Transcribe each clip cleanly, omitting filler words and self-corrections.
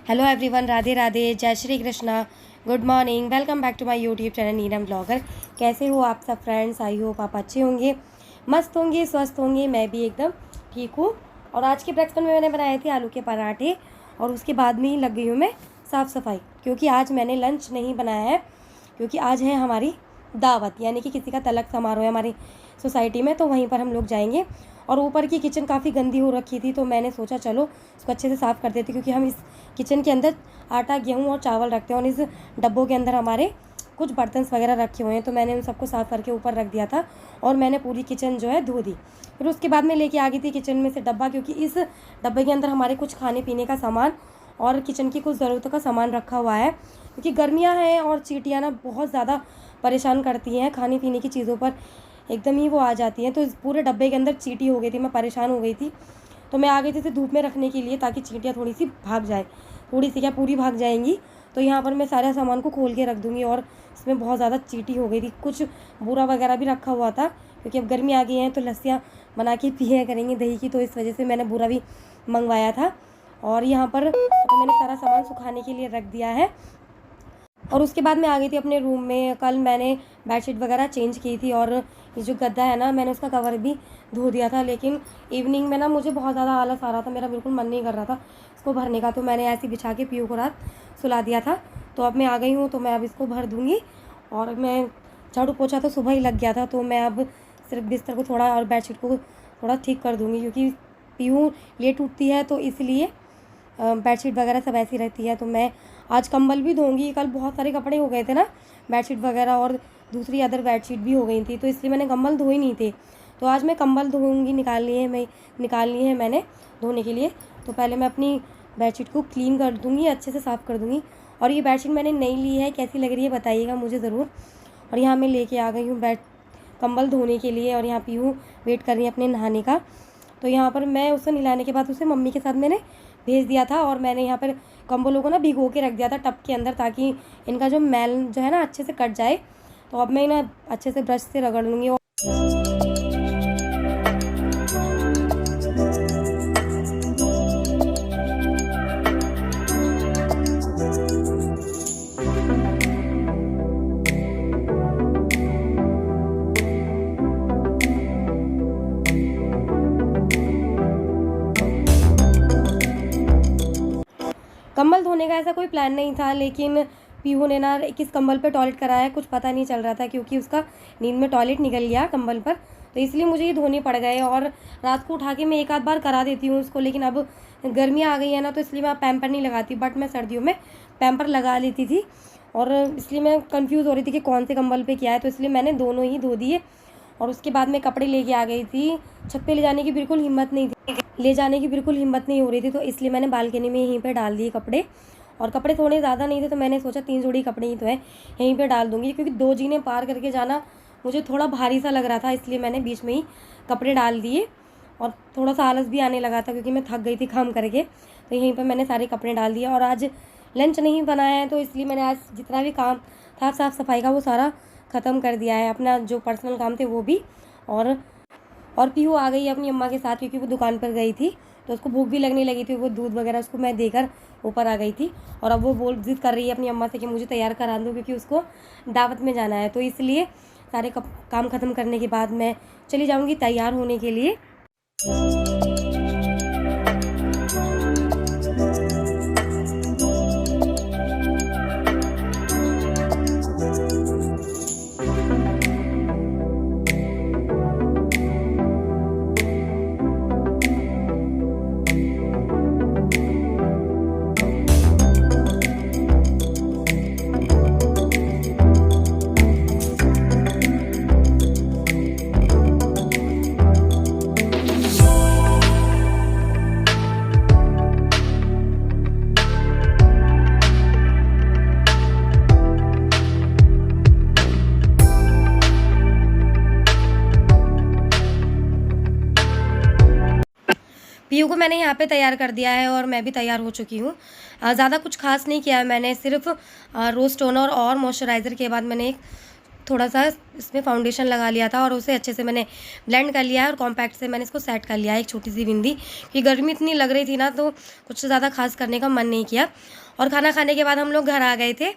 Hello everyone, Radhe Radhe, जय Shri Krishna, good morning, welcome back to my YouTube channel Neelam blogger. कैसे हो आप सब फ्रेंड्स? आई होप आप अच्छे होंगे, मस्त होंगे, स्वस्थ होंगे। मैं भी एकदम ठीक हूँ। और आज के ब्रेकफास्ट में मैंने बनाए थे आलू के पराठे और उसके बाद में ही लग गई हूँ मैं साफ़ सफाई, क्योंकि आज मैंने लंच नहीं बनाया है, क्योंकि आज है हमारी दावत, यानी कि किसी का तलक समारोह है हमारी सोसाइटी में, तो वहीं पर हम लोग जाएंगे। और ऊपर की किचन काफ़ी गंदी हो रखी थी, तो मैंने सोचा चलो उसको अच्छे से साफ़ कर देते, क्योंकि हम इस किचन के अंदर आटा, गेहूँ और चावल रखते हैं और इस डब्बों के अंदर हमारे कुछ बर्तन वगैरह रखे हुए हैं। तो मैंने उन सबको साफ़ करके ऊपर रख दिया था और मैंने पूरी किचन जो है धो दी। फिर उसके बाद में लेके आ गई थी किचन में से डब्बा, क्योंकि इस डब्बे के अंदर हमारे कुछ खाने पीने का सामान और किचन की कुछ ज़रूरतों का सामान रखा हुआ है, क्योंकि गर्मियाँ हैं और चींटियाँ ना बहुत ज़्यादा परेशान करती हैं। खाने पीने की चीज़ों पर एकदम ही वो आ जाती हैं, तो इस पूरे डब्बे के अंदर चींटी हो गई थी, मैं परेशान हो गई थी। तो मैं आ गई थी इसे धूप में रखने के लिए, ताकि चींटियाँ थोड़ी सी भाग जाए, थोड़ी सी क्या पूरी भाग जाएंगी। तो यहाँ पर मैं सारे सामान को खोल के रख दूँगी। और इसमें बहुत ज़्यादा चींटी हो गई थी, कुछ बूरा वगैरह भी रखा हुआ था, क्योंकि अब गर्मी आ गई है तो लस्सियाँ बना के पिए करेंगे दही की, तो इस वजह से मैंने बूरा भी मंगवाया था। और यहाँ पर तो मैंने सारा सामान सुखाने के लिए रख दिया है। और उसके बाद मैं आ गई थी अपने रूम में। कल मैंने बेडशीट वगैरह चेंज की थी और ये जो गद्दा है ना, मैंने उसका कवर भी धो दिया था। लेकिन इवनिंग में ना मुझे बहुत ज़्यादा आलस आ रहा था, मेरा बिल्कुल मन नहीं कर रहा था इसको भरने का, तो मैंने ऐसे ही बिछा के पीयू को रात सुला दिया था। तो अब मैं आ गई हूँ, तो मैं अब इसको भर दूँगी। और मैं झाड़ू पोछा तो सुबह ही लग गया था, तो मैं अब सिर्फ बिस्तर को थोड़ा और बेडशीट को थोड़ा ठीक कर दूँगी, क्योंकि पीयू लेट उठती है, तो इसलिए बेडशीट वगैरह सब ऐसी रहती है। तो मैं आज कंबल भी धोऊंगी। कल बहुत सारे कपड़े हो गए थे ना, बेडशीट वगैरह और दूसरी अदर बेडशीट भी हो गई थी, तो इसलिए मैंने कंबल धोए नहीं थे। तो आज मैं कंबल धोऊंगी, निकालनी है मैंने धोने के लिए। तो पहले मैं अपनी बेडशीट को क्लीन कर दूँगी, अच्छे से साफ़ कर दूँगी। और ये बेडशीट मैंने नई ली है, कैसी लग रही है बताइएगा मुझे ज़रूर। और यहाँ मैं लेके आ गई हूँ कंबल धोने के लिए, और यहाँ पीहू वेट कर रही है अपने नहाने का। तो यहाँ पर मैं उसे नहलाने के बाद उसे मम्मी के साथ मैंने भेज दिया था। और मैंने यहाँ पर कंबलों को ना भिगो के रख दिया था टब के अंदर, ताकि इनका जो मैल जो है ना अच्छे से कट जाए। तो अब मैं इन्हें अच्छे से ब्रश से रगड़ लूँगी। कंबल धोने का ऐसा कोई प्लान नहीं था, लेकिन पीहू ने ना किस कंबल पे टॉयलेट कराया कुछ पता नहीं चल रहा था, क्योंकि उसका नींद में टॉयलेट निकल गया कंबल पर। तो इसलिए मुझे ये धोने पड़ गए। और रात को उठा के मैं एक आध बार करा देती हूँ उसको, लेकिन अब गर्मियाँ आ गई है ना, तो इसलिए मैं पैम्पर नहीं लगाती। बट मैं सर्दियों में पैम्पर लगा लेती थी, और इसलिए मैं कन्फ्यूज़ हो रही थी कि कौन से कंबल पर क्या है, तो इसलिए मैंने दोनों ही धो दिए। और उसके बाद मैं कपड़े लेके आ गई थी। छत पे ले जाने की बिल्कुल हिम्मत नहीं थी, हो रही थी, तो इसलिए मैंने बालकनी में यहीं पे डाल दिए कपड़े। और कपड़े थोड़े ज़्यादा नहीं थे, तो मैंने सोचा 3 जोड़ी कपड़े ही तो है, यहीं पे डाल दूँगी, क्योंकि 2 जीने पार करके जाना मुझे थोड़ा भारी सा लग रहा था, इसलिए मैंने बीच में ही कपड़े डाल दिए। और थोड़ा सा आलस भी आने लगा था, क्योंकि मैं थक गई थी काम करके, तो यहीं पर मैंने सारे कपड़े डाल दिए। और आज लंच नहीं बनाया है, तो इसलिए मैंने आज जितना भी काम था साफ़ सफाई का वो सारा ख़त्म कर दिया है, अपना जो पर्सनल काम थे वो भी। और पीहू आ गई अपनी अम्मा के साथ, क्योंकि वो दुकान पर गई थी, तो उसको भूख भी लगने लगी थी। वो दूध वगैरह उसको मैं देकर ऊपर आ गई थी। और अब वो जिद कर रही है अपनी अम्मा से कि मुझे तैयार करा दो, क्योंकि उसको दावत में जाना है। तो इसलिए सारे काम ख़त्म करने के बाद मैं चली जाऊँगी तैयार होने के लिए। पीयू को मैंने यहाँ पे तैयार कर दिया है और मैं भी तैयार हो चुकी हूँ। ज़्यादा कुछ खास नहीं किया है मैंने, सिर्फ रोज़ टोनर और मॉइस्चराइज़र के बाद मैंने एक थोड़ा सा इसमें फाउंडेशन लगा लिया था और उसे अच्छे से मैंने ब्लेंड कर लिया है और कॉम्पैक्ट से मैंने इसको सेट कर लिया है, एक छोटी सी बिंदी, कि गर्मी इतनी लग रही थी ना तो कुछ ज़्यादा खास करने का मन नहीं किया। और खाना खाने के बाद हम लोग घर आ गए थे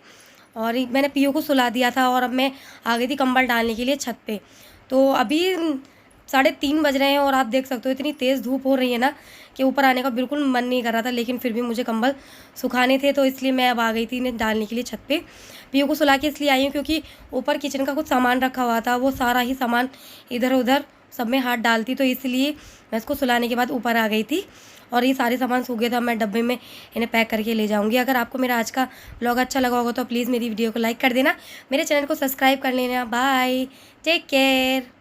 और मैंने पीयू को सुला दिया था और अब मैं आ गई थी कंबल डालने के लिए छत पे। तो अभी 3:30 बज रहे हैं और आप देख सकते हो इतनी तेज़ धूप हो रही है ना कि ऊपर आने का बिल्कुल मन नहीं कर रहा था, लेकिन फिर भी मुझे कंबल सुखाने थे तो इसलिए मैं अब आ गई थी इन्हें डालने के लिए छत पे। पीयू को सुला के इसलिए आई हूँ क्योंकि ऊपर किचन का कुछ सामान रखा हुआ था, वो सारा ही सामान इधर उधर सब में हाथ डालती, तो इसलिए मैं इसको सुलाने के बाद ऊपर आ गई थी और ये सारे सामान सूख गए थे। मैं डब्बे में इन्हें पैक करके ले जाऊंगी। अगर आपको मेरा आज का व्लॉग अच्छा लगा होगा तो प्लीज़ मेरी वीडियो को लाइक कर देना, मेरे चैनल को सब्सक्राइब कर लेना। Bye, take care.